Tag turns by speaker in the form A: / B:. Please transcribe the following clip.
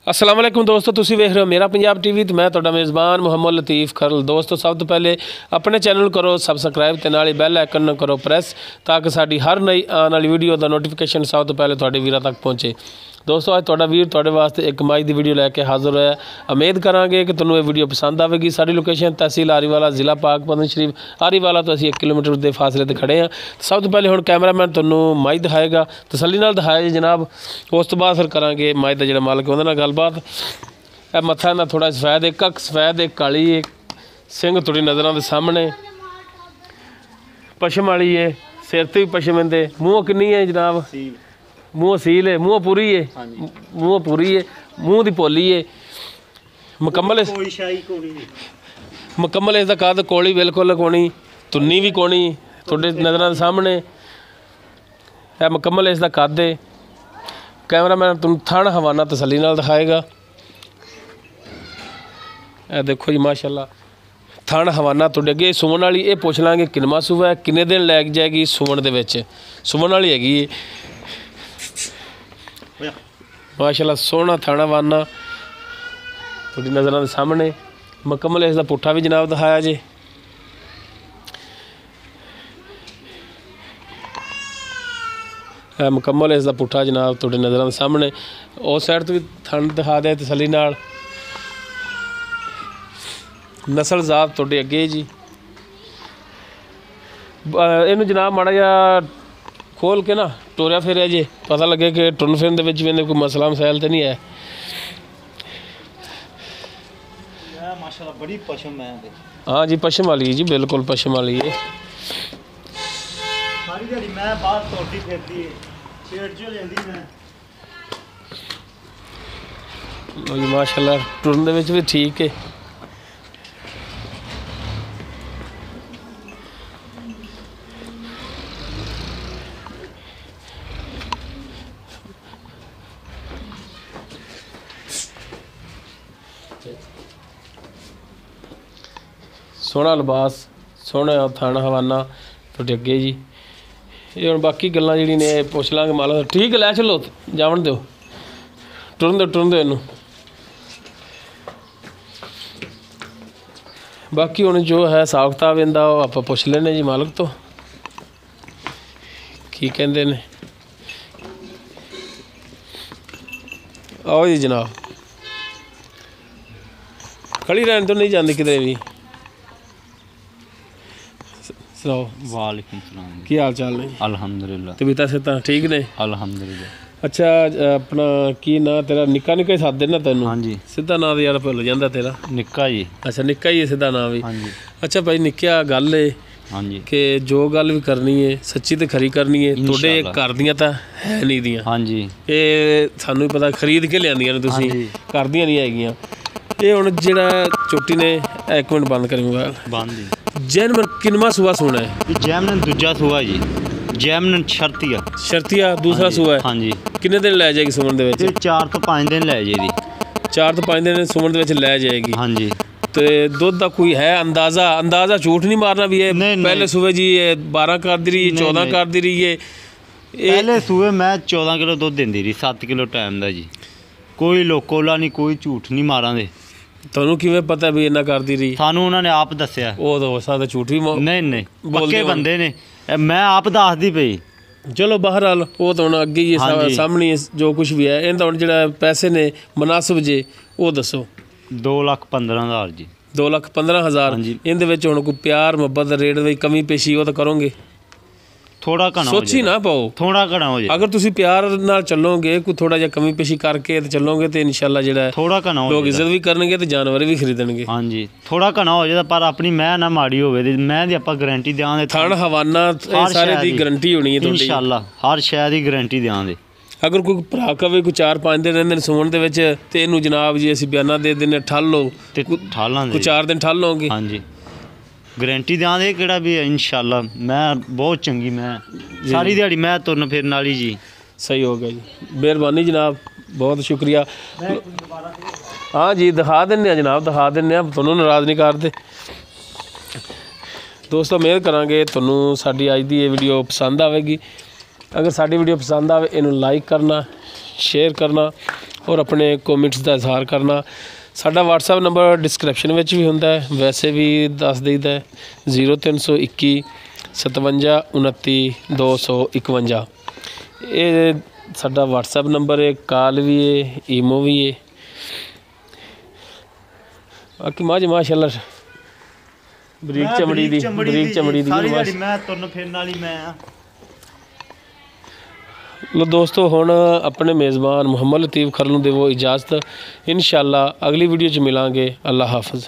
A: अस्सलाम वालेकुम दोस्तों, तुसी वेख रहे हो मेरा पंजाब टीवी तो मैं तुहाडा मेज़बान मुहम्मद लतीफ़ खरल। दोस्तों सब तो पहले अपने चैनल करो सबसक्राइब ते नाल बैल आइकन करो प्रेस ताकि साडी हर नई आने वाली वीडियो का नोटिफिकेशन सब तो पहले तुहाडे वीरां तक पहुँचे। दोस्तों अज तुहाडा वीर तुहाडे वास्ते एक कमाई की वीडियो लैके हाज़र होया। उम्मीद करांगे कि तुहानूं ये वीडियो पसंद आवेगी। साडी लोकेशन तहसील आरीवाला ज़िला पाकपतन शरीफ आरीवाला तो असीं 1 किलोमीटर के फासले ते खड़े हाँ। सब तो पहले हुण कैमरामैन तुहानूं माई दिखाएगा, तसल्ली नाल दिखाया जी जनाब। उस तो बाद फिर करांगे माई दा जिहड़ा मालक उहदे नाल गलबात। यह मत्था इहदा थोड़ा सफैद, एक अख सफैद एक काली है, सिंह थोड़ी नज़रों के सामने पशम वाली है, सिर ते भी पशम इहदे। मूँह किन्नी है जनाब? मूँह सील है, मूँह पूरी है, मूँह पूरी है, मूँह की पोली है मुकम्मल। मुकम्मल इसका कद कोली बिल्कुल कोनी, तुन्नी भी कोनी थोड़े नज़रों के सामने है। मुकम्मल इसका कद है। कैमरामैन तुम थण हवाना तसल्ली नाल दिखाएगा। यह देखो जी माशाल्लाह थण हवाना तुहाडे अगे सुमन वाली। ये पुछ लांगे किनवा सूआ है, किन्ने दिन लैग जाएगी सुमन दे विच। सुमन वाली हैगी माशाल्लाह, सोहना थण हवाना तुहाडी नज़रों के सामने। मुकम्मल इसका पुट्ठा भी जनाब दिखाया जी। मुकम्मल इसका पुट्ठा जनाब तुहाडे नज़रों के सामने। उस साइड तो भी थण दिखा दे तसल्ली नाल। नस्ल ज़ात तुहाडे अगे जी। इनू जनाब माड़ा जिहा खोल के ना टोरिया फिरिया जे पता लगे कि टुरन फिरन दे विच कोई मसला मसाइल तो नहीं है।
B: माशाल्लाह बड़ी पशम है।
A: हाँ जी पशम वाली जी, बिल्कुल पशम वाली है।
B: सारी दिहाड़ी मैं बाहर तोड़ती फिरती है, छेड़ जो लेंदी मैं।
A: लो जी माशाल्लाह टुरन दे विच भी ठीक है। सोहना लिबास, सोहना थण हवाना तुहाडे अगे जी। ये हुण बाकी गल्लां जिहड़ियां ने पुछ लांगे मालक। ठीक है लै चलो जावन दो, टुरन दो इनू। बाकी हुण जो है हिसाब किताब इहदा ओह आपां पुछ लैने जी मालक तो की कहंदे ने। आओ जी जनाब, खड़ी रहने तो नहीं जाती किधरे भी। सुनाओ।
B: वालेकुम सलाम।
A: की हाल चाल ने?
B: अल्हम्दुलिल्लाह।
A: तबीयत सेहत ठीक ने?
B: अल्हम्दुलिल्लाह।
A: अच्छा अपना की ना तेरा निक्का निक्का ही साथ देना तेनू?
B: हाँ जी।
A: सीधा नाम तो यार भुल जाता तेरा।
B: निक्का जी।
A: अच्छा निक्का ही है सीधा नाम भी?
B: हाँ जी।
A: अच्छा भाई निक्किया गल है
B: हाँ जी
A: कि जो गल भी करनी है सच्ची तो खरी करनी है। तुहाडे घर दियां तां है नहीं दियां।
B: हाँ जी।
A: ये सानू भी पता खरीद के लियांदियां ने तुसीं, घर दियां नहीं हैगियां। ये हुण जिहड़ा चोटी ने एक मिनट बंद करी मोबाइल
B: बंद जी।
A: जैन किनवा सूआ सोना है?
B: जैमन दूजा सूआ जी, जैमन शर्तिया।
A: शर्तिया दूसरा सूआ है।
B: हाँ जी।
A: किन्ने दिन लै जाएगी सुमन दे विच?
B: 4 तो 5 दिन लै जाएगी।
A: 4 तो 5 दिन सुमन दे विच लै जाएगी।
B: हाँ जी।
A: तो दुध का कोई है अंदाज़ा? अंदाज़ा झूठ नहीं मारना भी है। पहले सूबे जी 12 कर दी रही है, 14 कर दी रही है।
B: पहले सूबे मैं 14 किलो दुध देंदी रही, 7 किलो टाइम दा जी। कोई लोकोला नहीं, कोई झूठ नहीं मारा दे।
A: ਤੁਹਾਨੂੰ ਕਿਵੇਂ ਪਤਾ ਵੀ ਇੰਨਾ ਕਰਦੀ ਰਹੀ?
B: ਸਾਨੂੰ ਉਹਨਾਂ ਨੇ ਆਪ ਦੱਸਿਆ।
A: ਉਹ ਤਾਂ ਹੋ ਸਕਦਾ ਝੂਠ ਵੀ
B: ਨਹੀਂ ਪੱਕੇ ਬੰਦੇ ਨੇ, ਮੈਂ ਆਪ ਦੱਸਦੀ ਪਈ।
A: ਚਲੋ ਬਹਰਾਲ ਉਹ ਤਾਂ ਹੁਣ ਅੱਗੇ ਹੀ ਸਾਹਮਣੇ ਜੋ ਕੁਝ ਵੀ ਹੈ। ਇਹਦਾ ਹੁਣ ਜਿਹੜਾ ਪੈਸੇ ਨੇ ਮੁਨਾਸਿਬ ਜੇ ਉਹ ਦੱਸੋ।
B: 2,15,000 ਜੀ।
A: 2,15,000 ਇਹਦੇ ਵਿੱਚ ਹੁਣ ਕੋਈ ਪਿਆਰ ਮੁਹੱਬਤ ਰੇਟ ਦੀ ਕਮੀ ਪੇਸ਼ੀ ਉਹ ਤਾਂ ਕਰੋਗੇ?
B: थोड़ा घना
A: सोची ना पाओ,
B: थोड़ा घना हो जाए।
A: अगर तुसी प्यार नाल चलोगे कोई थोड़ा जिहा कमी पेशी करके ते चलोगे तो इंशाल्लाह जिहड़ा
B: थोड़ा घना हो
A: लोग इज्जत भी करनगे ते जानवर भी खरीदणगे।
B: हाँ जी थोड़ा घना हो जाए पर अपनी मैं ना माड़ी होवे ते मैं दी आपां गारंटी देवांगे।
A: थण हवाना सारे दी गारंटी होनी है तुहाडी
B: इंशाल्लाह, हर शै दी गारंटी देवांगे।
A: अगर कोई भरा कवे कोई 4-5 दिन रहिंदे सुमन दे विच ते इहनूं जनाब जी असीं बयाना दे दिंदे ठल लो
B: ते ठालांगे।
A: कोई 4 दिन ठल लोगे?
B: हाँ जी गारंटी देंगे किहड़ा भी इंशाल्लाह। मैं बहुत चंगी, मैं सारी दिहाड़ी मैं तुरन फिरन वाली जी।
A: सही हो गया जी, मेहरबानी जनाब, बहुत शुक्रिया। हाँ जी दिखा दें जनाब, दिखा दें, तुहानूं नाराज़ नहीं करते। दोस्तों उम्मीद करांगे तुहानूं साडी अज दी वीडियो पसंद आवेगी। अगर साडी वीडियो पसंद आवे इनू लाइक करना, शेयर करना ਔਰ ਆਪਣੇ ਕਮੈਂਟਸ ਦਾ ਇਜ਼ਹਾਰ ਕਰਨਾ। ਸਾਡਾ WhatsApp ਨੰਬਰ ਡਿਸਕ੍ਰਿਪਸ਼ਨ ਵਿੱਚ ਵੀ ਹੁੰਦਾ ਹੈ, ਵੈਸੇ ਵੀ ਦੱਸ ਦਈਦਾ 0321 57 29 251। ਇਹ ਸਾਡਾ WhatsApp ਨੰਬਰ ਹੈ, ਕਾਲ ਵੀ ਹੈ, ਈਮੋ ਵੀ ਹੈ। ਬਾਕੀ ਮਾਸ਼ਾਅੱਲਾ ਬਰੀਕ ਚਮੜੀ ਦੀ
B: ਸਾਰੀ ਦਿਹਾੜੀ ਮੈਂ ਤੁਰਨ ਫਿਰਨ ਵਾਲੀ ਮੈਂ ਆ।
A: ਲੋ ਦੋਸਤੋ, ਹੁਣ ਆਪਣੇ ਮੇਜ਼ਬਾਨ ਮੁਹੰਮਦ ਲਤੀਫ ਖਰਲ ਨੂੰ ਦੇਵੋ ਇਜਾਜ਼ਤ। ਇਨਸ਼ਾਅੱਲਾ ਅਗਲੀ ਵੀਡੀਓ 'ਚ ਮਿਲਾਂਗੇ। ਅੱਲਾ ਹਾਫਿਜ਼।